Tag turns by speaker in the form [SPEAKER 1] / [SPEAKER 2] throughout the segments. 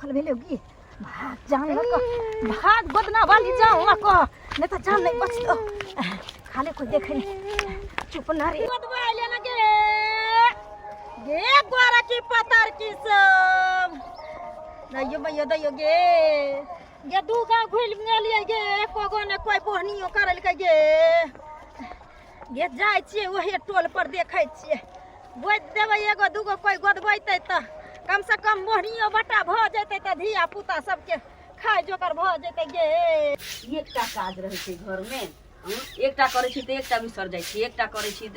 [SPEAKER 1] फल मिलेगी भाग जान लगा भाग बदना वाली जाओ को नहीं तो जान नहीं बच दो खाली कोई देखे नहीं चुप ना रे बदवा लेना गे गोरा की पतार की सब दयो भैया दयो गे दूगा घुल गेलिए गे कोगो ने कोई बोहनियो करल के गे जाय छिए ओहे टोल पर देखै छिए गोद देबै एगो दूगो कोई गोदबैतै त कम से कम मोहनियो बटा भ जैतै त धिया पुता सबके खाय जोकर भ जैतै गे
[SPEAKER 2] एकटा काज रहै छै घर में एकटा करै छी त एकटा बिसर जाइ छी एकटा करै छी त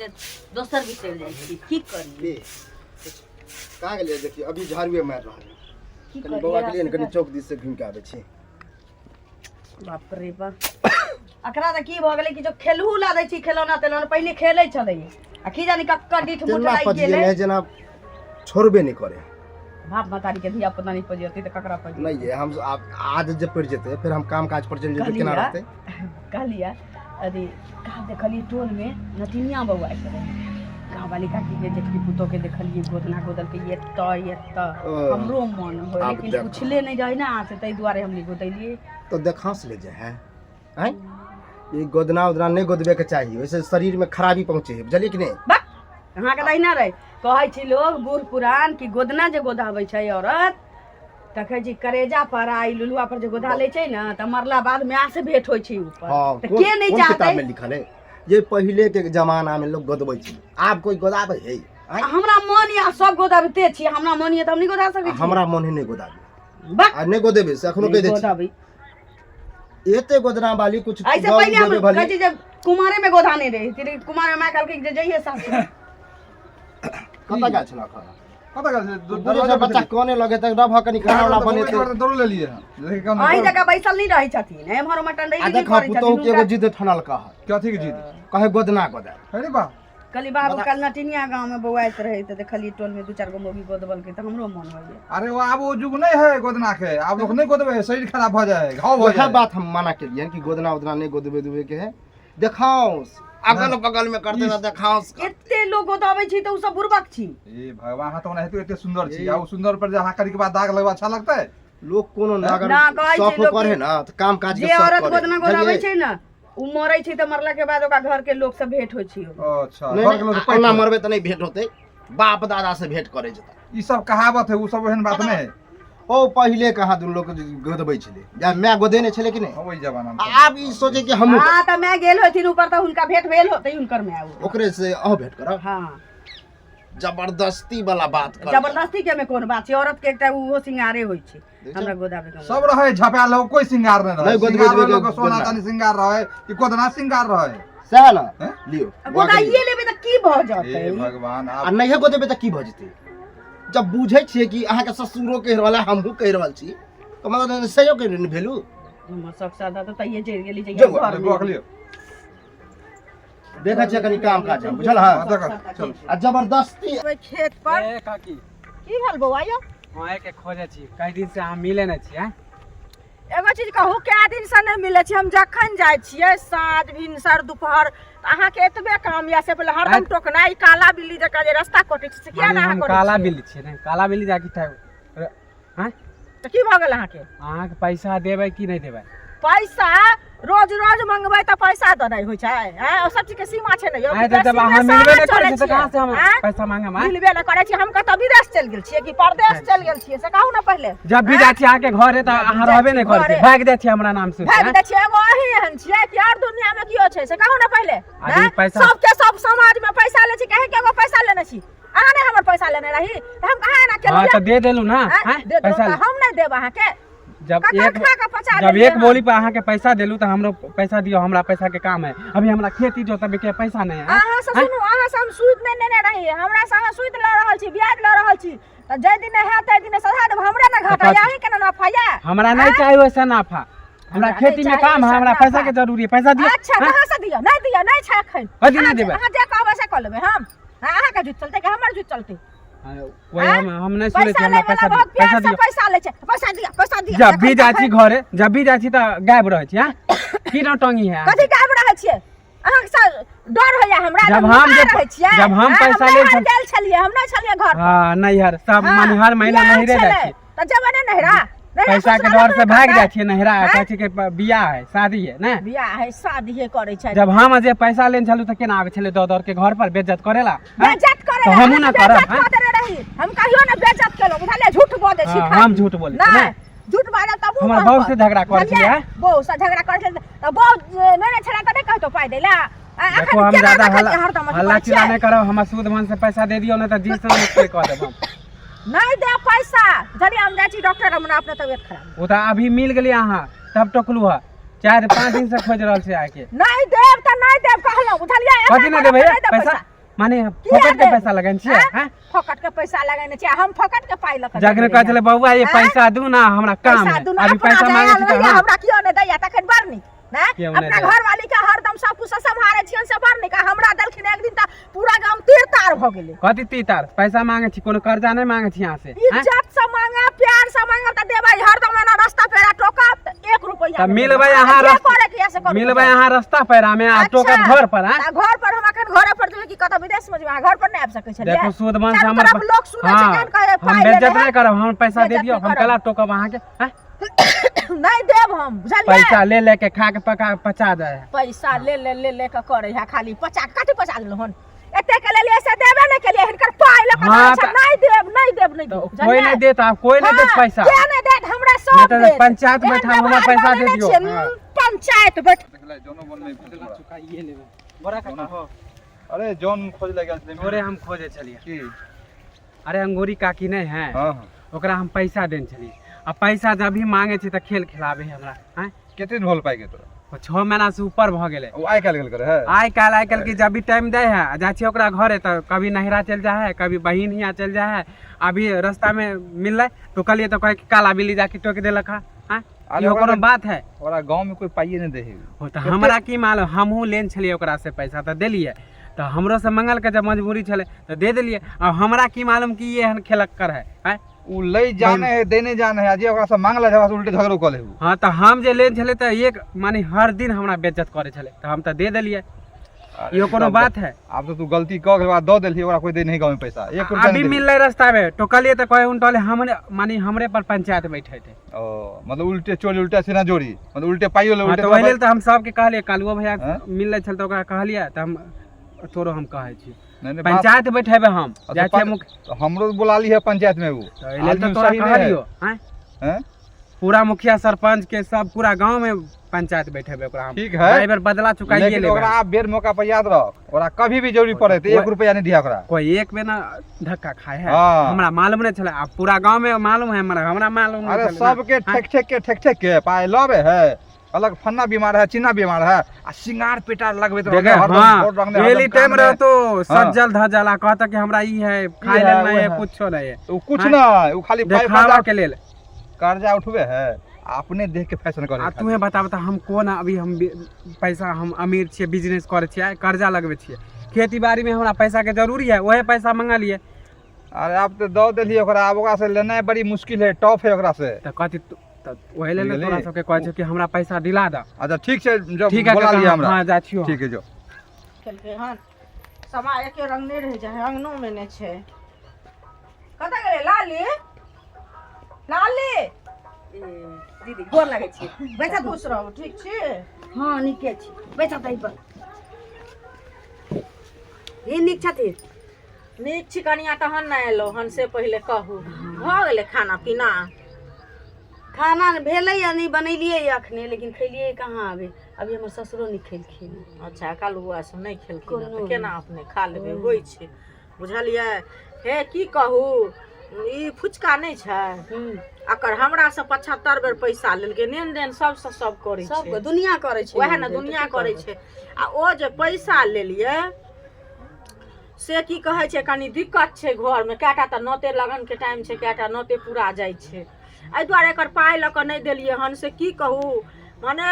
[SPEAKER 2] दोसर बिसर जाइ छी की करी
[SPEAKER 3] कहाँ गेलिए देखिए अभी झाड़ुए मार रहल है कनी बौआ के लिए कनी चौक दिस से घुम के आबै छी
[SPEAKER 2] बाप रे बाप अकरा त की भ गेलै कि जो खेलहु ला दै छी खेलौना तेलौना पहिले खेलै छलै आ की जानी कक्का डीठ मुठ लागि गेलै
[SPEAKER 3] जना छोड़बे नहीं करे
[SPEAKER 2] बाप मतारी के धिया पुता नहीं पजियती त ककरा पजियती
[SPEAKER 3] नहीं है हम आज जब पड़ जेते फिर हम काम काज पर चल जेते केना रहते
[SPEAKER 2] कहलिया अरे कहा देखली टोल में नटिनिया बउआ करे गाँव वाली काकी के जेठकी पुतो के देखलिए गोदना गोदल के ये हमरो मन हो लेकिन पूछले नहीं जाए ना से तई दुआरे हम नहीं गोदैलिए
[SPEAKER 3] तो देखांस ले जाए हैं ये गोदना उदना नहीं गोदबे के चाहिए वैसे शरीर में खराबी पहुंचे है बुझलिए कि नहीं
[SPEAKER 2] कहाँ के दहिना रहे कहै छी लोग बूढ़ पुरान की गोदना जे गोदाबै छै औरत तखै छी करेजा पर आई लुलुआ पर जे गोदा ले छै ना त मरला बाद मां से भेंट होय छै ऊपर त के नहीं चाहते
[SPEAKER 3] किताब में लिखल है ये पहले के जमाना में लोग गोदबै छी आब कोई गोदाबै है
[SPEAKER 2] हमरा मन या सब गोदाबते छी हमरा मन या त हम नहीं गोदा सकै छी
[SPEAKER 3] हमरा मन है नहीं गोदाबे आ नहीं गोदेबे से अखनो कह दे छी एते गोदना वाली कुछ
[SPEAKER 2] ऐसे पहले हम कहै छी जब कुमारे में गोदा नहीं रही तेरे कुमार में मां कहल के जइए सासुर
[SPEAKER 3] कता गाछ ना खाना
[SPEAKER 4] कता गाछ
[SPEAKER 3] दरवाजा बच्चा कोने लगे त रभ कनी खाना वाला बने त
[SPEAKER 4] दौड़ ले लिए लेकिन कम
[SPEAKER 2] आई जगह बैसल नहीं रही छथिन एमहर मटन रही
[SPEAKER 3] नहीं करै छथिन तो एगो जिद ठनल कह
[SPEAKER 4] क्या थी जीत
[SPEAKER 3] कहे गोदना गोदा
[SPEAKER 4] अरे बा
[SPEAKER 2] कली बाबू कल नटिनिया गांव में बौआइत रहे त देखली टोल में दू चार गो मोगी गोदबल के त हमरो मन होय
[SPEAKER 4] अरे वो अब वो जुग नहीं है गोदना के आप लोग नहीं गोदबे शरीर खराब हो जाए घाव हो जाए
[SPEAKER 3] बात हम मना के लिए कि गोदना उदना नहीं गोदबे दुबे के है देखाओ अगल बगल में करते ना देखाओ
[SPEAKER 2] एते लोग गोदाबै छी त उ सब बुरबक छी
[SPEAKER 4] ए भगवान हाथ में एते सुंदर छी आ सुंदर पर जहां करी के बाद दाग लगवा अच्छा लगता है
[SPEAKER 3] लोग कोनो नागर शौक करे ना त काम काज के
[SPEAKER 2] जे औरत गोदना गोदाबै छै ना उ मरै छै त मरला के बाद ओका घर के लोग सब भेंट होय छी
[SPEAKER 4] अच्छा
[SPEAKER 3] घर के लोग पन्ना मरबे त नहीं भेंट होते बाप दादा से भेंट करे जता
[SPEAKER 4] ई सब कहावत है उ सब एहन बात नहीं है
[SPEAKER 3] ओ पहले कहा दुन लोग गोदबै छले या मैं गोदेने छले कि नहीं
[SPEAKER 4] ओई जमाना में
[SPEAKER 3] आप ई सोचे कि हम
[SPEAKER 2] हां त मैं गेल होथिन ऊपर त हुनका भेंट भेल होतै हुनकर में आउ
[SPEAKER 3] ओकरे से अह भेंट करब
[SPEAKER 2] हां
[SPEAKER 3] जबरदस्ती वाला बात कर
[SPEAKER 2] जबरदस्ती के में कोन बात छै औरत के एकटा उहो सिंगारे होय छै हमरा गोदाबे के
[SPEAKER 4] सब रहे झपा लोग कोई सिंगार नहीं रहे
[SPEAKER 3] नहीं गोदबे
[SPEAKER 4] लोग सोना चांदी सिंगार रहे कि गोदना सिंगार रहे
[SPEAKER 3] सह ना लियो
[SPEAKER 2] गोदाइए लेबे त की भ जतै
[SPEAKER 4] ए भगवान
[SPEAKER 3] आ नहीं गोदेबे त की भ जते जब बुझै छिए कि अहाँ के ससुरो कह रहल है हमहु कह रहल छी तो मतलब सहियो के भेलू
[SPEAKER 2] हमर सब सादा त तइए चढ़ गेली जे घर में
[SPEAKER 4] बक लियो
[SPEAKER 3] देखा छै कनी काम काज बुझल हां
[SPEAKER 4] चल
[SPEAKER 3] आ जबरदस्ती
[SPEAKER 2] खेत पर
[SPEAKER 5] ए काकी
[SPEAKER 2] की भेल बौआ यो
[SPEAKER 5] वहाँ के खोजे छी कई दिन से हम मिले न छी
[SPEAKER 2] एगो चीज कहू कए दिन से नहीं मिले छी हम जखन जाय छियै साँझ भिनसर दोपहर आहा के एतबे काम या से पहले हरदम टोकना ई काला बिल्ली जका जे रास्ता कटै छै किया ना
[SPEAKER 5] हम काला बिल्ली छी ने काला बिल्ली जाकी ठाक हां
[SPEAKER 2] त की भ गेल आहा
[SPEAKER 5] के पैसा देबै कि नहीं देबै
[SPEAKER 2] पैसा रोज रोज मंगबै त पैसा द नहीं होय छै हैं ओ सब चीज के सीमा छै न यो
[SPEAKER 5] आइ त जब हम मिलबे न करै छी त कहां से हम पैसा मांगे हम
[SPEAKER 2] मिलबे न करै छी हम कत विदेश चल गेल छियै कि परदेश चल गेल छियै से कहू न पहले
[SPEAKER 5] जब भी जाय छी आके घरे त अहाँ रहबे नहीं करै छी भाग दे छी हमरा नाम से
[SPEAKER 2] भाग दे छी एगो अही एहन छियै कि और दुनिया में कियो छै से कहू न पहले
[SPEAKER 5] पैसा
[SPEAKER 2] सबके सब समाज में पैसा ले छी कहे के एगो पैसा लेने छी अहाँ ने हमर पैसा लेने रही त हम कहां ना केलु
[SPEAKER 5] हां त दे देलु ना
[SPEAKER 2] पैसा हम नहीं देब अहाँ के
[SPEAKER 5] जब एक बोली पे अहाँ के पैसा देलू त हमरो पैसा दियो हमरा पैसा के काम है अभी हमरा खेती जोतबे के पैसा नहीं है
[SPEAKER 2] अहाँ से सुनु अहाँ से हम सूद नहीं लेने रही हमरा संग सूद ल रहल छी ब्याज ल रहल छी त जे दिन है तै दिन सधा देब हमरा ना घाटा यही के ना नफा या
[SPEAKER 5] हमरा नहीं चाहिए वैसा नफा हमरा खेती में काम है हमरा पैसा के जरूरी है पैसा दियो
[SPEAKER 2] अच्छा कहां से दियो नहीं छै एखन
[SPEAKER 5] अजी नहीं देबे
[SPEAKER 2] अहाँ जे कहबै से क लेबै हम अहाँ का जुट चलते कि हमर जुट चलते
[SPEAKER 5] वही हम नहीं सुने छी हमरा पैसा दियो
[SPEAKER 2] पैसा दियो
[SPEAKER 5] जब भी जाय छी घरे जब भी जाय छी त गायब रहै छी हां की नौटंगी है
[SPEAKER 2] कथि गायब रहै छियै अहाँ से डर होया हमरा
[SPEAKER 5] जब हम पैसा ले
[SPEAKER 2] गेल छलिए हम नहीं छलिए घर
[SPEAKER 5] हां नहीं हर सब माने हर महीना नहीं रह जाय छी
[SPEAKER 2] त जब ने नहरा
[SPEAKER 5] पैसा के डर से भाग जाय छियै नहिरा कहै छै कि बियाह है शादी है ना
[SPEAKER 1] बियाह है शादी है करे छै
[SPEAKER 5] जब हम जे पैसा लेन छलू त केना आबै छलै दौड़ के घर पर बेइज्जत करेला
[SPEAKER 1] बेइज्जत करे
[SPEAKER 5] तो हमहू ना करब
[SPEAKER 1] हम कहियो ना बेइज्जत केलो बुझलिए झूठ बोले छी
[SPEAKER 5] हम झूठ बोले
[SPEAKER 1] ना झूठ बाजब तब
[SPEAKER 5] हमर बहू से झगड़ा कर छियै
[SPEAKER 1] बहू से झगड़ा कर छियै त बहू नै छला त नै कहतो पाइ देला
[SPEAKER 5] देखो हम ज्यादा हल्ला चिल्ला नहीं करब हम सूद मन से पैसा दे दियो ना त जी से मुझसे कह देब हम
[SPEAKER 1] नहीं दे पैसा जल्दी हम जाइ छी डॉक्टर हमरा अपने तबियत खराब
[SPEAKER 5] ओ त अभी मिल गेली अहाँ तब टोकलू है 4-5 दिन से खोज रहल से आके
[SPEAKER 1] नहीं देब त नहीं देब कहलो बुझलिए
[SPEAKER 5] कथि नहीं देबै पैसा माने फोकट के पैसा लगन छियै हैं
[SPEAKER 1] फोकट के पैसा लगाने छियै हम फोकट के पाइ लक
[SPEAKER 5] जगने कहै छले बौआ ये पैसा दू ना हमरा काम है अभी पैसा मांगे छी त
[SPEAKER 1] हमरा कियो नै दैया तखन बरनी ना अपना घर वाली के हरदम सब कुछ संभारे छियन से बरनी का हमरा दलखिन एक दिन त पूरा गांव तीर तार भ गेलै
[SPEAKER 5] कथि तीतार पैसा मांगे छी कोनो कर्जा नहीं मांगे छी यहां से
[SPEAKER 1] इज्जत से मांगे प्यार से मांगे त देबै हरदम एना रास्ता पेरा टोकब त 1 रुपया
[SPEAKER 5] त मिलबै अहाँ मिलबै अहाँ रास्ता पेरा में आ टोकब घर पर हां
[SPEAKER 1] घर पर हम अखन घरे पर जेबै कि कत विदेश में जेबै घर पर नै आबि सकै छै
[SPEAKER 5] देखो सूद मन से हमर
[SPEAKER 1] लोग सुनै छै केन कहे
[SPEAKER 5] हम बेइज्जत नहीं करब हम पैसा दे दियो हम कला टोकब अहाँ के हैं
[SPEAKER 1] नहीं देब हम बुझलिए
[SPEAKER 5] पैसा ले ले के खा के पचा जाए
[SPEAKER 1] पैसा ले के करे है खाली 50 कथि 50 लेहन एते के लिए से देबे नहीं के लिए हिनकर पाइ ल के नहीं देब
[SPEAKER 5] कोई नहीं देत आप कोई नहीं देत पैसा
[SPEAKER 1] के नहीं देत हमरा सब दे
[SPEAKER 5] पंचायत बैठा हमरा पैसा दे दियो
[SPEAKER 1] पंचायत बैठ
[SPEAKER 4] जोनो बन में
[SPEAKER 5] चुकाइए लेबे बड़ा का हो
[SPEAKER 4] अरे जोन खोज ले गेल छलै
[SPEAKER 5] थोड़े हम खोजे छलिए
[SPEAKER 4] की
[SPEAKER 5] अरे अंगूरी काकी नहीं है
[SPEAKER 4] हां
[SPEAKER 5] ओकरा हम पैसा देन छलिए अब पैसा जब भी मांगे छी त खेल खिलाबे हमरा हैं
[SPEAKER 4] केते दिन होल पाइ के तोरा
[SPEAKER 5] 6 महीना से ऊपर भ गेले
[SPEAKER 4] ओ आइ काल गेल करे है
[SPEAKER 5] आइ काल की जब भी टाइम दे है जा छी ओकरा घरे त कभी नहिरा चल जा है कभी बहिन हिया चल जा है अभी रास्ता में मिलले तो कलिए तो कहे काला बिल्ली जाके टोक देलक हां ये कोनो बात है
[SPEAKER 4] ओकरा गांव में कोई पाइए नहीं दे है
[SPEAKER 5] हो त हमरा की मालूम हमहू लेन छलिए ओकरा से पैसा त देलिए तो हमरो से मंगल के जब मजबूरी छले तो दे देलिए अब हमरा की मालूम कि ये हन खेलक कर है हैं
[SPEAKER 4] उ ले जाने है देने जाने है जे ओकरा से मांगला जब उल्टे झगड़ो क लेहु
[SPEAKER 5] हां त हम जे लेन छले त एक माने हर दिन हमरा बेइज्जत करे छले त हम त दे देलिए ये कोनो बात है
[SPEAKER 4] अब तो तू गलती क के बाद दो देली ओकरा कोई दे नहीं गांव में पैसा 1 रुपया
[SPEAKER 5] अभी मिलले रास्ता में तो कलिए त कहे उनटले हमरे माने हमरे पर पंचायत बैठे थे
[SPEAKER 4] ओ मतलब उल्टे चोरी उल्टा सीना जोड़ी मतलब उल्टे पाइयो ले उल्टे
[SPEAKER 5] तो वही त हम सब के कहलिए कालुआ भैया मिलले छल त ओकरा कहलिए त हम तोरो हम कहै छी पंचायत बैठेबे हम जा छै मुखिया
[SPEAKER 4] हमरो बुला ली है पंचायत में वो
[SPEAKER 5] तो तो तोरा कहलियो हैं पूरा मुखिया सरपंच के सब पूरा गांव में पंचायत बैठेबे ओकरा हम
[SPEAKER 4] ठीक है
[SPEAKER 5] ड्राइवर बदला चुकाइए ले
[SPEAKER 4] ओकरा आप बेर मौका पर याद रख ओकरा कभी भी जरूरी पड़े तो 1 रुपया नहीं दिया ओकरा
[SPEAKER 5] कोई एक में ना धक्का खाए है हमरा मालूम नहीं छले अब पूरा गांव में मालूम है हमरा मालूम
[SPEAKER 4] अरे सबके ठेक के पाए लबे है अलग फन्ना बीमार है चिन्ना बीमार है आ सिंगार पेटार लगबे तो
[SPEAKER 5] डेली टाइम रह तो सज्जल धजला कहता कि हमरा ई है खाए ले नहीं है कुछो नहीं है
[SPEAKER 4] तो कुछ ना वो खाली
[SPEAKER 5] दिखावा के लेल
[SPEAKER 4] कर्जा उठबे है अपने देख के फैशन करे
[SPEAKER 5] तुम्हें बता हम कोन अभी हम पैसा हम अमीर छिए बिजनेस करे छिए कर्जा लगबे छिए खेती बाड़ी में हमरा पैसा के जरूरी है ओहे पैसा मंगा लिए
[SPEAKER 4] अरे आप तो दो देली ओकरा अब ओकरा से लेना बड़ी मुश्किल है टफ है ओकरा से
[SPEAKER 5] त कथि त ओहे ले तोरा सब के कहै छै कि हमरा पैसा दिला द
[SPEAKER 4] अच्छा ठीक है जो बोला लिया हमरा
[SPEAKER 5] हां जा छियो
[SPEAKER 4] ठीक है जो
[SPEAKER 1] खेलके हन समय एके रंग नहीं रह जाए अंगनो में ने छै कत गेले लाली
[SPEAKER 2] दीदी गोर लागै छी
[SPEAKER 1] बैठा खुश रहो ठीक छी
[SPEAKER 2] हां निके छी बैठा तै पर ये निक छथि
[SPEAKER 1] नीक छी कनिया तहन न एलो हन से पहले कहू भ गेले खाना पीना
[SPEAKER 2] खाना भेलै या नहीं बनैलिए अखने लेकिन खैलिए कहाँ अभी हमर ससुरो नहीं खेलखिन
[SPEAKER 1] अच्छा कालुआ से नहीं खेलखिन त केना अपने खा लेबे होई छै बुझलिए हे की कहू ई फुचका नहीं छै अकर हमरा से 75 बेर पैसा लेलके लेन देन सब से सब करे छै
[SPEAKER 2] सब दुनिया करे छै
[SPEAKER 1] ओहे न दुनिया करे छै आ ओ जे पैसा लेलिए से की कहे छै कनी दिक्कत छै घर में केटा त नोते लगन के टाइम छै केटा नोते पूरा जाय छै एहि दुआरे एकर पाइ ल के नहीं देलिए हन से की कहू माने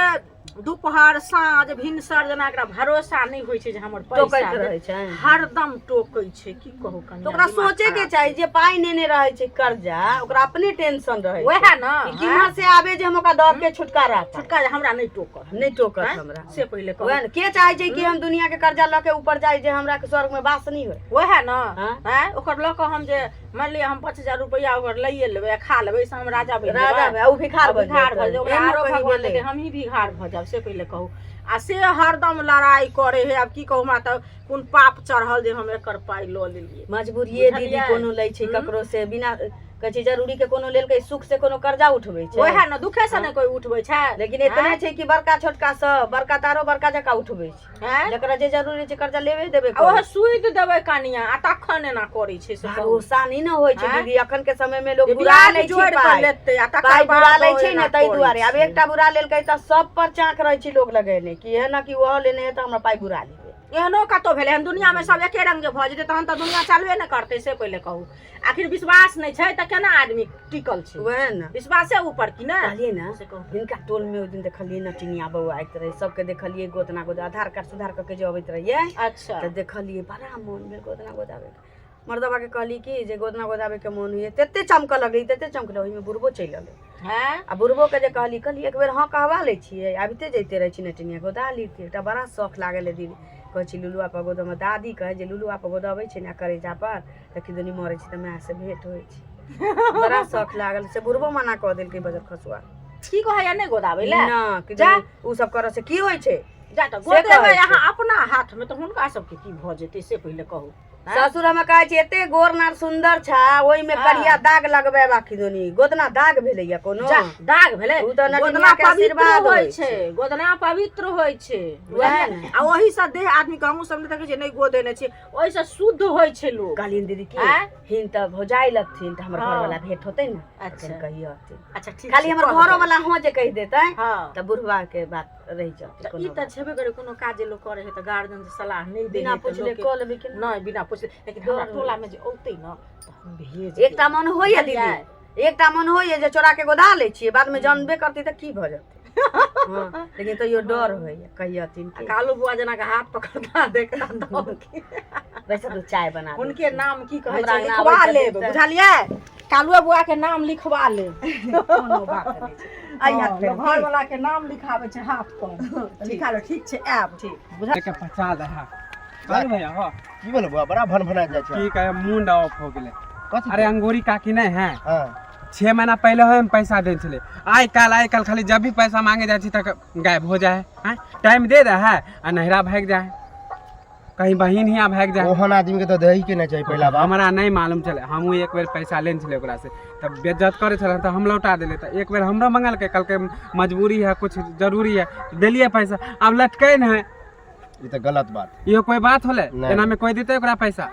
[SPEAKER 1] दोपहर साँझ भिनसर जना एकरा भरोसा नहीं होइ छै जे हमर
[SPEAKER 2] टोकैत
[SPEAKER 1] पैसा
[SPEAKER 2] रहै
[SPEAKER 1] देत।
[SPEAKER 2] छै।
[SPEAKER 1] हरदम टोकै छै की कहू कन्या।
[SPEAKER 2] तो ओकरा
[SPEAKER 1] दिमाग
[SPEAKER 2] सोचे के
[SPEAKER 1] खराब।
[SPEAKER 2] चाहिए जे पाई नेने रहे छै कर्जा ओकरा अपने टेंशन रहे
[SPEAKER 1] वएह न
[SPEAKER 2] किहाँ से आवे जे हम ओकरा दब के छुटकारा पाई।
[SPEAKER 1] छुटका हमरा नहीं टोकर
[SPEAKER 2] नहीं टोकत
[SPEAKER 1] हैं?
[SPEAKER 2] हमरा
[SPEAKER 1] से पहिले कहू।
[SPEAKER 2] वह के चाहे छै कि हम दुनिया के कर्जा ल के ऊपर जाए जे हमरा के स्वर्ग में वास नहीं होय।
[SPEAKER 1] वएह न
[SPEAKER 2] हाँ?
[SPEAKER 1] हैं ओकर लऽ कऽ हम जे मान लिअ हम 5,000 रुपया ओकर लइए लेबै खा लेबै से हम राजा बनि
[SPEAKER 2] राजा
[SPEAKER 1] जेबै।
[SPEAKER 2] में ऊ भिखार बन
[SPEAKER 1] भिखार भऽ जेबै ओकरा
[SPEAKER 2] एहनो
[SPEAKER 1] आरो
[SPEAKER 2] कहीं
[SPEAKER 1] भगवान
[SPEAKER 2] गेलै।
[SPEAKER 1] देतै हम ही भिखार भऽ जाब से पहिले कहू। आ से हरदम लड़ाई करे है। अब की कहू हमरा तऽ कोन पाप चढ़ल जे हम एकर पाइ लऽ लेलियै।
[SPEAKER 2] मजबूरिये दीदी
[SPEAKER 1] बुझलियै?
[SPEAKER 2] कोनो लै छै ककरो से बिना कहै छै जरूरी के कोनो लेल के सुख से कोनो कर्जा उठबै छै।
[SPEAKER 1] वएह न दुखे से ने कोई उठबै छै।
[SPEAKER 2] लेकिन इतने छै कि बड़का छोटका सब बड़का तारो बड़का जका उठबै छै
[SPEAKER 1] हैं
[SPEAKER 2] जकरा जे जरूरी छै कर्जा लेबे देबे
[SPEAKER 1] आ ओहे सुध देबै कनिया आ तखन एना करै छै से कहू।
[SPEAKER 2] भरोसा नहीं न होय छै
[SPEAKER 1] हैं?
[SPEAKER 2] दीदी अखन के समय में लोग
[SPEAKER 1] जे
[SPEAKER 2] बुरा
[SPEAKER 1] ब्याज
[SPEAKER 2] लै छै
[SPEAKER 1] जोड़ि कऽ
[SPEAKER 2] पाई
[SPEAKER 1] लेतै आ तकर
[SPEAKER 2] पाई बुरा
[SPEAKER 1] बाद
[SPEAKER 2] लै
[SPEAKER 1] ओ
[SPEAKER 2] छै
[SPEAKER 1] एना
[SPEAKER 2] ने ताहि
[SPEAKER 1] करै
[SPEAKER 2] दुआरे अब
[SPEAKER 1] छै।
[SPEAKER 2] एकटा बुरा लेलकै त सब पर चाँक रहै छै लोग लगेने कि है ना कि वह लेने है त हमरा पाई बुरा लेबै।
[SPEAKER 1] एहनो कतौ भेलै हन दुनिया में सब एके रंग जे भऽ जेतै तहन तऽ दुनिया चलबे ने करतै से पहिले कहू। आखिर विश्वास नहीं छै तऽ केना आदमी टिकल छै।
[SPEAKER 2] वह ना
[SPEAKER 1] विश्वासे ऊपर की ना
[SPEAKER 2] कहलिए ना
[SPEAKER 1] से कहू।
[SPEAKER 2] हिनका टोल में ओइ दिन देखलिए नटिनिया बउआ आइत रहे सबके देखलिए गोतना गोदा आधार कार्ड सुधार करके जे अबैत रहिए
[SPEAKER 1] अच्छा
[SPEAKER 2] त देखलिए बड़ा मन भेल गोदना गोदावे के। मर्दबा के कहली कि जे गोदना गोदावे के मन हुए तेते चमक लगली तेते चमकल ओहि में बुढ़बो चलि अलै।
[SPEAKER 1] हैं
[SPEAKER 2] आ बुढ़बो के जे कहली एक बेर हाँ कहवा ले छियै आबिते जैते रहे छी नटिनिया गोदा लीती एकटा बड़ा शौख लागल है दीदी कहै छी लुलुआ पर गोदम दादी कहे जे लुलुआ पर गोदबै छै ने करेजा पर त किदनी मरै छै त माय से भेंट होइ छै। बड़ा शौख लागल से बुढ़बो मना कऽ देलकै बजर खसुआ
[SPEAKER 1] की कहैया नहीं गोदाबै ले
[SPEAKER 2] ना कि
[SPEAKER 1] जा।
[SPEAKER 2] उ सब करऽ से की होइ छै।
[SPEAKER 1] जा तऽ
[SPEAKER 2] से
[SPEAKER 1] गोदेबै
[SPEAKER 2] कहै छै।
[SPEAKER 1] अहाँ अपना हाथ में तऽ हुनका सबके की भऽ जेतै से पहिले कहू। हैं?
[SPEAKER 2] ससुर हम कहै छी एते गोर नार सुंदर छा ओइ में
[SPEAKER 1] हाँ।
[SPEAKER 2] करिया दाग लगबे बाकी दोनी गोदना दाग भेलैया कोनो
[SPEAKER 1] जा दाग भेलै
[SPEAKER 2] उ तऽ नटिनिया
[SPEAKER 1] गोदना
[SPEAKER 2] के
[SPEAKER 1] पवित्र
[SPEAKER 2] आशीर्वाद
[SPEAKER 1] होइ
[SPEAKER 2] होइ
[SPEAKER 1] छै। गोदना पवित्र होइ छै
[SPEAKER 2] वएह
[SPEAKER 1] बुझलियै?
[SPEAKER 2] ने।
[SPEAKER 1] आ ओही से देह आदमी के हमहूँ सब ने देखै छियै नहीं गोदेने छी ओहि से शुद्ध होइ छै लोग।
[SPEAKER 2] कहलिन दीदी की
[SPEAKER 1] हैं?
[SPEAKER 2] हिन त भौजाई लगथिन त हमर
[SPEAKER 1] हाँ।
[SPEAKER 2] घर वाला भेंट होतै न
[SPEAKER 1] अच्छा।
[SPEAKER 2] अच्छा कहियो हथिन
[SPEAKER 1] अच्छा ठीक
[SPEAKER 2] खाली
[SPEAKER 1] छै,
[SPEAKER 2] हमर
[SPEAKER 1] कह
[SPEAKER 2] घरो
[SPEAKER 1] देबै।
[SPEAKER 2] वाला हो जे कहि देतै
[SPEAKER 1] हाँ
[SPEAKER 2] त बुढ़वा के बात रहि जतै
[SPEAKER 1] तऽ
[SPEAKER 2] कोनो
[SPEAKER 1] ई तऽ छेबे करे कोनो काज जे लोग करे है तऽ गार्जियन से सलाह नहीं दे
[SPEAKER 2] बिना पुछले कऽ लेबै कि
[SPEAKER 1] नहीं बिना पूछले लेकिन हमरा टोला में जे औतै न तऽ हम भेज
[SPEAKER 2] एकटा मन होइए दीदी एकटा मन होइए जे चोरा के गोदा लै छियै बाद में जानबे करतै त की भ जेतै। हाँ, लेकिन तैयो डर होइए कहियथिन कि
[SPEAKER 1] कालू बुआ जना के हाथ पकड़ता देखता धमकी।
[SPEAKER 2] वैसे तो चाय बना दे
[SPEAKER 1] उनके नाम की कहै
[SPEAKER 2] हमरा
[SPEAKER 1] छै
[SPEAKER 2] नाम
[SPEAKER 1] लिखवा
[SPEAKER 2] आबै
[SPEAKER 1] लेब
[SPEAKER 2] छै तऽ-
[SPEAKER 1] बुझलियै कालुआ बुआ के नाम लिखवा लेब।
[SPEAKER 2] कोनो बात नहीं छै आई हाथ फेर
[SPEAKER 1] घर वाला के नाम लिखावे छै हाथ पर लिखा लो ठीक छै ऐब ठीक बुझा
[SPEAKER 5] के पचा दे है अरे भैया हो
[SPEAKER 3] की बोल बुआ बड़ा भनभना जाइ छै।
[SPEAKER 5] की कहे मुंड ऑफ हो गेले।
[SPEAKER 3] कथी
[SPEAKER 5] अरे अंगूरी काकी नहीं है
[SPEAKER 3] हां
[SPEAKER 5] 6 महीना पहले हम पैसा दे छले आइ काल खाली जब भी पैसा मांगे जाए छी तक गायब हो जाए है टाइम दे दे है आ नहरा भाग जाए कहीं बहिन हियाँ भाग जाए।
[SPEAKER 3] ओहन आदमी के तो दही के ना चाहिए पहला बात।
[SPEAKER 5] हमरा नहीं मालूम चले हमहू एक बेर पैसा लेने छले ओकरा से तब बेइज्जत करे छले तो हम लौटा देले तो एक बेर हमरो मंगल के कल के मजबूरी है कुछ जरूरी है दिलिए पैसा अब लटके न है
[SPEAKER 3] ई तो गलत बात।
[SPEAKER 5] ये कोई बात होले
[SPEAKER 3] नहीं।
[SPEAKER 5] एना में कोई देते ओकरा पैसा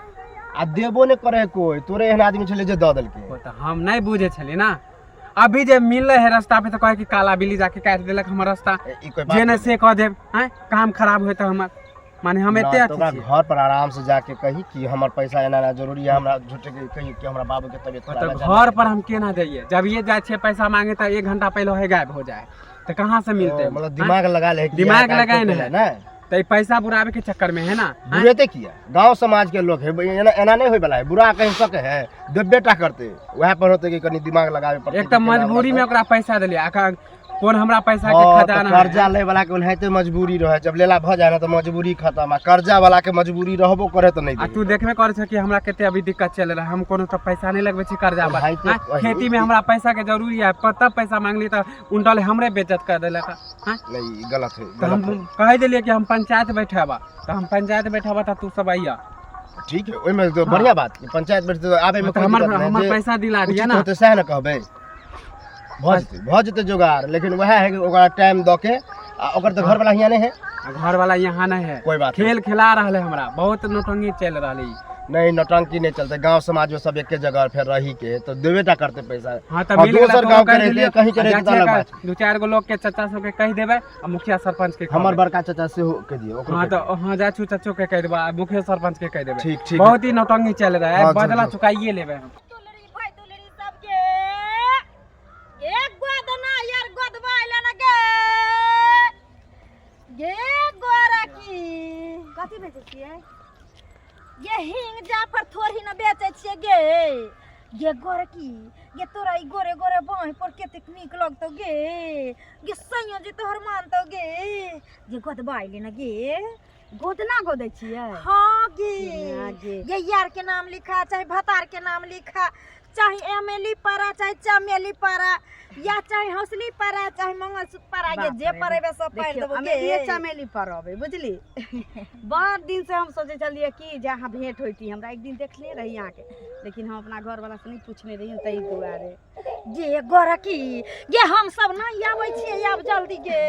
[SPEAKER 3] आ देबो ने करे कोई तोरे एहन आदमी छले जे द देलके।
[SPEAKER 5] वो तो हम नहीं बुझे छली ना अभी जे मिल है रास्ता पे तो कहे कि काला बिल्ली जाके काट देलक हमर रास्ता
[SPEAKER 3] ई कोई बात
[SPEAKER 5] जे न
[SPEAKER 3] नहीं।
[SPEAKER 5] से कह देब हैं काम खराब होय तो हमर माने हम एते
[SPEAKER 3] ना, तो ओकरा
[SPEAKER 5] अथी
[SPEAKER 3] घर पर आराम से जाके कही कि हमर पैसा एना ना जरूरी है हमरा झूठे के कही कि हमरा बाबू के तबीयत
[SPEAKER 5] तो
[SPEAKER 3] खराब है।
[SPEAKER 5] घर पर हम केना जाइए जब ये जाए छे पैसा मांगे तो 1 घंटा पहले है गायब हो जाए तो कहाँ से मिलते
[SPEAKER 3] मतलब दिमाग लगा ले कि
[SPEAKER 5] दिमाग
[SPEAKER 3] यार
[SPEAKER 5] लगाए
[SPEAKER 3] काहे
[SPEAKER 5] ना।
[SPEAKER 3] ना
[SPEAKER 5] तो ये पैसा बुरावे के चक्कर में है ना हैं?
[SPEAKER 3] बुरेते किया गांव समाज के लोग है एना नहीं होय वाला है बुरा कहीं सके है देबेटा करते वह पर होते कि कनी दिमाग लगावे पड़ते।
[SPEAKER 5] एक तो मजबूरी में ओकरा पैसा दिलिया कौन हमरा पैसा के
[SPEAKER 3] हाँ, तो
[SPEAKER 5] खजाना
[SPEAKER 3] कर्जा ले वाला के उन्हें मजबूरी रहे जब लेला भ जाए ना तो मजबूरी खत्म आ कर्जा वाला के मजबूरी रहबो करे तो नहीं
[SPEAKER 5] आ
[SPEAKER 3] दे।
[SPEAKER 5] तू देखबे करे छ कि हमरा केते अभी दिक्कत चल रहा है हम कोनो तो पैसा नहीं लगबे छी कर्जा पर
[SPEAKER 3] भाई तो
[SPEAKER 5] हैं?
[SPEAKER 3] वही-
[SPEAKER 5] खेती में हमरा पैसा के जरूरी है तब पैसा मांगली तो उल्टा हमरे बेइज्जत कर देलक हैं?
[SPEAKER 3] नहीं ई गलत है
[SPEAKER 5] तो
[SPEAKER 3] गलत
[SPEAKER 5] हम कह दिलिए कि हम पंचायत बैठेबा तो हम पंचायत बैठेबा तो तू सब आइया
[SPEAKER 3] है। ठीक है ओइ में तो बढ़िया बात कि पंचायत में तो आबे में
[SPEAKER 5] तो
[SPEAKER 3] कोई
[SPEAKER 5] हमर
[SPEAKER 3] दिक्कत नहीं,
[SPEAKER 5] हमर
[SPEAKER 3] जे
[SPEAKER 5] पैसा दिला दिया
[SPEAKER 3] उचित
[SPEAKER 5] ना
[SPEAKER 3] होते सह न कहबे भ जेते जोगार लेकिन वह है कि ओकरा टाइम द के आ ओकर तो घर वाला हियां नहीं है
[SPEAKER 5] घर वाला यहाँ नहीं है
[SPEAKER 3] कोई बात नहीं।
[SPEAKER 5] खेल खिला रहा है हमरा बहुत नौटंकी चल रहा है
[SPEAKER 3] नहीं नौटंकी नहीं चलते गांव समाज में सब एक जगह फिर रही के तो देवेटा करते पैसा।
[SPEAKER 5] हाँ तो
[SPEAKER 3] और
[SPEAKER 5] मिल गेला
[SPEAKER 3] दोसर
[SPEAKER 5] तो
[SPEAKER 3] गांव के
[SPEAKER 5] कह
[SPEAKER 3] रहते
[SPEAKER 5] दिलिए,
[SPEAKER 3] कहीं के रहते तो अलग बात है।
[SPEAKER 5] 2-4 गो लोग के चाचा सब के कह देबे आ मुखिया सरपंच के
[SPEAKER 3] हमर
[SPEAKER 5] कहबै।
[SPEAKER 3] बड़का चाचा से हो के दियो ओकरो
[SPEAKER 5] हाँ
[SPEAKER 3] के
[SPEAKER 5] तो हाँ चाचू चाचू के कह देबा मुखिया सरपंच के कह देबे
[SPEAKER 3] ठीक ठीक
[SPEAKER 5] बहुत ही नौटंकी चल रहा है
[SPEAKER 3] हाँ,
[SPEAKER 5] बदला
[SPEAKER 3] चल।
[SPEAKER 5] चुकाइए लेबे हम
[SPEAKER 1] दुलरी भाई दुलरी सबके एक गोदना यार गोदवाइले न गे
[SPEAKER 2] बेचै छियै?
[SPEAKER 1] ये हिंग जाफर थोड़ी न बेचे छिए गे। ये गोरकी ये तोरा ई गोरे गोरे बाँह पर केतेक नीक लगतौ गे। ये सैया जी तोहर मानतौ गे। ये गोदबाइले न गे।
[SPEAKER 2] गोदना गोदै छियै?
[SPEAKER 1] हाँ गे।
[SPEAKER 2] हाँ गे।
[SPEAKER 1] ये यार के नाम लिखा चाहे भतार के नाम लिखा, चाहे एमएलई पारा चाहे चमेली पारा, या चाहे हौसली पारा चाहे मंगलसूत्र पारा, ये जे परेबे सब पार देबो
[SPEAKER 2] हमें ये
[SPEAKER 1] गे।
[SPEAKER 2] चमेली परबे बुझली। बहुत दिन से हम सोचे चलिए कि जहाँ भेंट होती हमरा एक दिन देखले रही यहाँ के, लेकिन हम अपना घर वाला से नहीं पूछने रही तई दुआरे।
[SPEAKER 1] गे गोरकी गे हम सब नहीं आबै छियै आब जल्दी गे,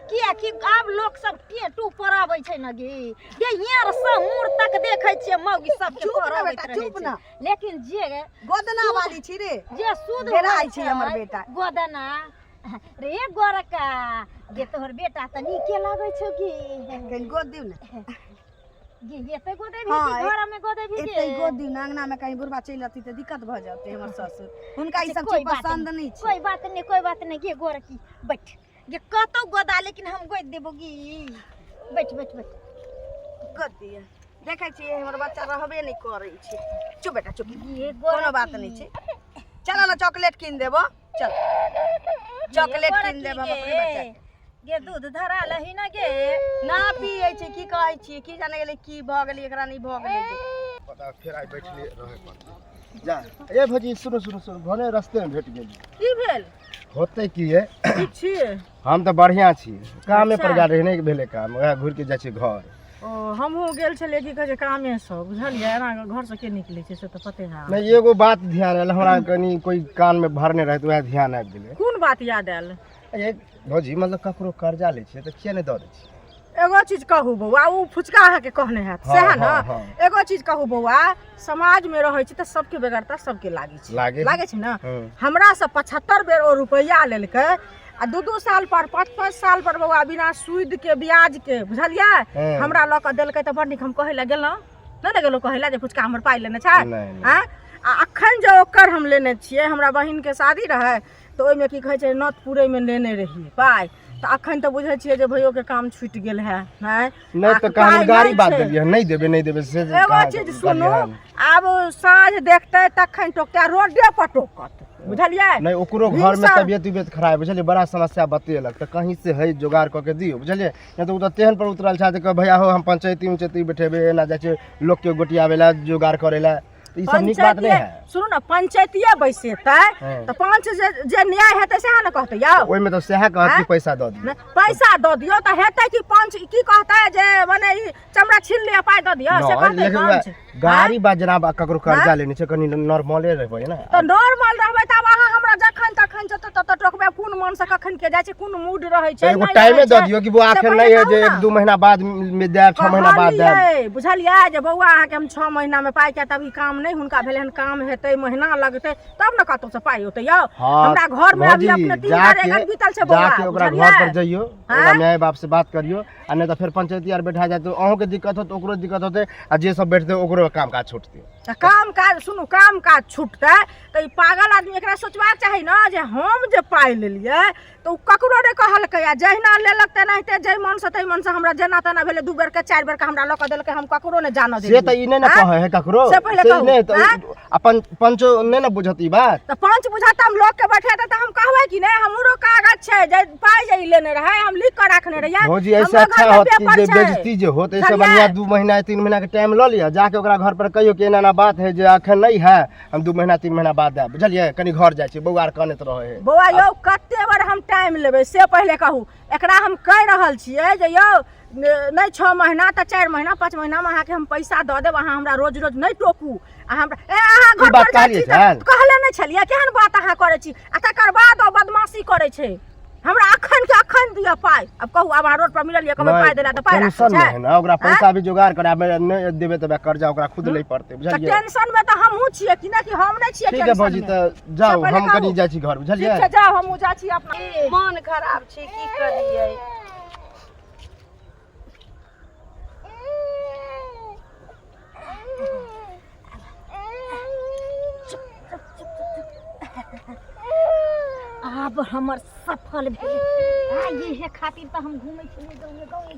[SPEAKER 1] किया कि आब लोग सब टेटू पर आबै छै न गे। गे यार सब मुर तक देखै छियै मौगी सब के
[SPEAKER 2] चुप
[SPEAKER 1] पर
[SPEAKER 2] ना
[SPEAKER 1] आबै
[SPEAKER 2] बेटा,
[SPEAKER 1] रहै
[SPEAKER 2] चुप
[SPEAKER 1] छै।
[SPEAKER 2] ना।
[SPEAKER 1] लेकिन जे
[SPEAKER 2] गोदना वाली छी रे,
[SPEAKER 1] जे शुद्ध
[SPEAKER 2] घेराइ
[SPEAKER 1] होइ
[SPEAKER 2] छै
[SPEAKER 1] छै
[SPEAKER 2] हमर बेटा।
[SPEAKER 1] गोदना रे गोरका गे तोहर बेटा त नीके लागै छौ गे।
[SPEAKER 2] कहीं गोद दिउ ना।
[SPEAKER 1] गे ये ते गोदे भी
[SPEAKER 2] हाँ,
[SPEAKER 1] घर में गोदे भी
[SPEAKER 2] एते
[SPEAKER 1] गे।
[SPEAKER 2] गोद दिउ ना, अंगना में कहीं बुढ़वा चलि अती त दिक्कत भ जाते हमर ससुर। हुनका ई
[SPEAKER 1] अच्छा,
[SPEAKER 2] सब
[SPEAKER 1] कोई
[SPEAKER 2] चीज
[SPEAKER 1] बात
[SPEAKER 2] पसंद नहीं छै।
[SPEAKER 1] कोई बात नहीं गे गोरकी बैठ। गे कतौ गोदा लेकिन हम गोद देबो गे। बैठ बैठ बैठ।
[SPEAKER 2] गोद दिए देखै छियै हमर बच्चा रहबे नहीं करै छै। चुप बेटा चुप,
[SPEAKER 1] ये
[SPEAKER 2] कोनो बात नहीं छै। चल ना चॉकलेट कीन देबो, चल चॉकलेट कीन देबो हम अपने बच्चा के।
[SPEAKER 1] गे दूध धरा लही न गे।
[SPEAKER 2] ना पियै छै की कहै छी, की जाने गेलै की भ गेलै एकरा नहीं भ गेलै।
[SPEAKER 3] पता फेर आई बैठले रहे पर जा ए भौजी सुनो सुनो सुनो भने रास्ते में भेट गेली।
[SPEAKER 2] की भेल?
[SPEAKER 3] होते की है
[SPEAKER 2] ठीक छी?
[SPEAKER 3] हम तो बढ़िया छी, कामे पर
[SPEAKER 2] अच्छा।
[SPEAKER 3] जा रहे नहीं भेले काम, वह घुर के जाइ छी घर।
[SPEAKER 6] ओ हमहूँ गेल छलियै की कहै छै कामे सँ, बुझलियै एना घर से के निकलै छै से तऽ पते है।
[SPEAKER 3] नहीं एगो बात ध्यान आयल हमरा, कनी कोई कान में भरने रहे तो वह ध्यान आबि गेलै।
[SPEAKER 6] कोन बात याद आयल?
[SPEAKER 3] ये भौजी मतलब ककरो कर्जा लै छियै तऽ किया नहीं दऽ दै छी?
[SPEAKER 6] एगो चीज कहू बौआ, उ फुचका अहाँके कहने हैत
[SPEAKER 3] हाँ,
[SPEAKER 6] सएह
[SPEAKER 3] हाँ,
[SPEAKER 6] न।
[SPEAKER 3] हाँ।
[SPEAKER 6] एगो चीज कहू बौआ, समाज में रहै छै तऽ सबके बेगरता सबके लागे छै, लागे छै न।
[SPEAKER 3] हाँ।
[SPEAKER 6] हमरा से 75 बेर ओ रुपैया लेलकै आ 2-2 साल पर 5-5 साल पर बौआ बिना सूद के ब्याज के, बुझलियै
[SPEAKER 3] हाँ।
[SPEAKER 6] हमरा लऽ कऽ देलकै तऽ बड़ नीक। हम कहै लए गेलहुँ नहि गेलहुँ कहै लए जे फुचका हमर पाइ लेने छै।
[SPEAKER 3] नहीं,
[SPEAKER 6] आ अखन जे ओकर हम लेने छियै, हमरा बहिन के शादी रहै तऽ ओहिमे की कहै छै नौतपुरे में लेने रहियै पाइ, तऽ अखन तऽ बुझै छियै जे भैयो के काम छूटि गेल है।
[SPEAKER 3] नहीं तो कहानी गाड़ी बात देलिए नहीं देबे से
[SPEAKER 6] एगो चीज सुनू, आब साँझ देखतै तखन टोकतै, रोडे पर टोकत, बुझलियै।
[SPEAKER 3] नहीं ओकरो घर में तबियत खराब बुझलिए, बड़ा समस्या बतेलक तो कहीं से है जुगाड़ क के दियो बुझलिए। नहीं तो उ तो तेहन पर उतरल छा तो भैया हो हम पंचायती उचैती बैठेबे ना जाय छै लोग के गोटियावेला जुगाड़ करेला, ई सब नीक बात नहीं है।
[SPEAKER 6] सुनू ना पंचायतिये बैसेतै तऽ पाँच जे न्याय हेतै सएह ने कहतै यौ।
[SPEAKER 3] ओइ में तो सेहा कहत कि पैसा दऽ दियो,
[SPEAKER 6] पैसा दऽ दियौ तऽ हेतै कि पंच की कहतै जे मने ई चमड़ा छीन लिअ पाइ दऽ दियौ से कहतै पंच।
[SPEAKER 3] गाड़ी बा जनाब ककरो कर्जा लेने छै कनी नॉर्मले रहबै ना।
[SPEAKER 6] तऽ नॉर्मल रहबै तब अहाँ हमरा जखन तखन जतऽ ततऽ टोकबै, कोन मन से कखन के जाइ छै, कोन मूड रहै छै।
[SPEAKER 3] एगो टाइमे दऽ दियो कि वो आखिर नहीं है जे 1-2 महीना बाद में देब, 6 महीना बाद देब,
[SPEAKER 6] बुझलियै जे बौआ अहाँके हम 6 महीना में पाइ के तभी काम नहीं हुनका भेलै हन, काम हेतै महीना लगतै तब न कतौ से पाइ होतै यौ। हमरा घर में अभी अपने 3 घर बीतल छै बौआ,
[SPEAKER 3] जाके ओकरा घर पर जइयो, ओकरा माय बाप से बात करियो, आ नहीं तो फिर पंचायती आर बैठा जाए तो अहूं के दिक्कत हो तो ओकरो दिक्कत होते, आ जे सब बैठते ओकरो काम काज छूटते।
[SPEAKER 6] काम काज सुनू, काम काज छूटतै तऽ ई पागल आदमी एकरा सोचबाक चाही न जे हम जे पाइ लेलियै तऽ उ ककरो नहि कहलकै, आ जहिना लेलक तेनाहिते जै मन से तै मन से हमरा जेना तेना भेलै 2 बेर के 4 बेर के हमरा लऽ कऽ देलकै, हम ककरो नहि जानऽ देलियै।
[SPEAKER 3] से त ई नहि न कहै है ककरो,
[SPEAKER 6] से पहिले
[SPEAKER 3] से
[SPEAKER 6] कहू,
[SPEAKER 3] नहीं तो अपन पंचो नहीं न बुझत ई बात।
[SPEAKER 6] तऽ पंच बुझाता हम लोग के बैठेतै तऽ हम कहबै कि नहीं हमरो कागज छै जे पाइ जे ई लेने रहे हम लिख के रखने रहियै।
[SPEAKER 3] भौजी ऐसे अच्छा होत कि जे बेइज्जती जे होत ऐसे बढ़िया 2 महीना 3 महीना के टाइम ल लिया, जाके ओकरा घर पर कहियो कि एना ना बात है जे अखन नहीं है, हम 2 महीना 3 महीना बाद देब, बुझलियै। कनी घर जाइ छी बौआ आर कानैत रहे है।
[SPEAKER 6] बौआ यौ कते बार हम टाइम लेबै से पहिले कहू। एकरा हम कहि रहल छियै जे यौ नहीं 6 महीना तऽ 4 महीना 5 महीना में अहाँके हम पैसा दऽ देब, अहाँ हमरा रोज रोज नहीं टोकू। हमरा अहाँ घर पर जाइ छी तऽ कहले नहीं छलियै केहन बात अहाँ करै छी, आ तकर बाद ओ बदमाशी करै छै। हमरा अखन के अखन दिया पाइ, अब कहू अब अहाँ रोड पर मिलल कहबै पाइ देला तऽ पाइ
[SPEAKER 3] टेंशन नहीं है ना, ओकरा पैसा भी जुगाड़ कराबे नहीं देबे तऽ कर्जा ओकरा खुद ले पड़ते, बुझलियै।
[SPEAKER 6] टेंशन में तऽ हमहू छियै कि नहीं कि हम नहीं छियै।
[SPEAKER 3] ठीक है भौजी तऽ जाओ हम कनी जाइ छी घर, बुझलियै।
[SPEAKER 6] ठीक है जाओ हमहू जाइ छी अपना।
[SPEAKER 2] मन खराब छै की करियै।
[SPEAKER 1] अब हमर सफल भेल। ये है खातिर तो हम घूमे फिरे गाँव